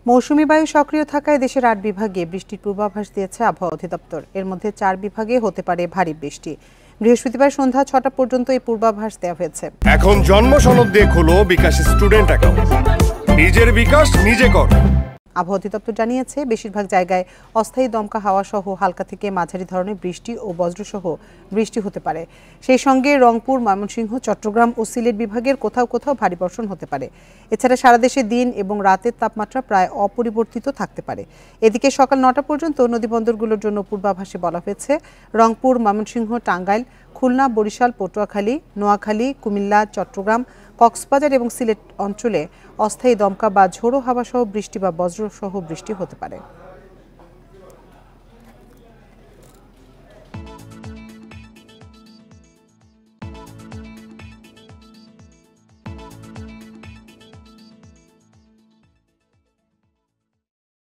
মৌসুমী বায়ু সক্রিয় থাকায় দেশের ৮ বিভাগে বৃষ্টির পূর্বাভাস দিয়েছে আবহাওয়া অধিদপ্তর। এর মধ্যে ৪ বিভাগে হতে পারে ভারী বৃষ্টি। বৃহস্পতিবার সন্ধ্যা ৬টা পর্যন্ত এই পূর্বাভাস দেওয়া হয়েছে। এখন জন্ম সনদ দিয়ে খোলো বিকাশ স্টুডেন্ট অ্যাকাউন্ট। নিজের বিকাশ নিজে কর। আবহাওয়া অধিদপ্তর জানিয়েছে, বেশিরভাগ জায়গায় অস্থায়ী দমকা হাওয়া সহ হালকা থেকে মাঝারি ধরনের বৃষ্টি ও বজ্রসহ বৃষ্টি হতে পারে। সেই সঙ্গে রংপুর, ময়মনসিংহ, চট্টগ্রাম ও সিলেট বিভাগের কোথাও কোথাও ভারী বর্ষণ হতে পারে। এছাড়া সারা দেশে দিন এবং রাতের তাপমাত্রা প্রায় অপরিবর্তিত থাকতে পারে। এদিকে সকাল ৯টা পর্যন্ত নদীবন্দরগুলোর জন্য পূর্বাভাসে বলা হয়েছে, রংপুর, ময়মনসিংহ, টাঙ্গাইল, খুলনা, বরিশাল, পটুয়াখালী, নোয়াখালী, কুমিল্লা, চট্টগ্রাম, কক্সবাজার এবং সিলেট অঞ্চলে অস্থায়ী দমকা বা ঝোড়ো হাওয়া সহ বৃষ্টি বা বজ্রসহ বৃষ্টি হতে পারে।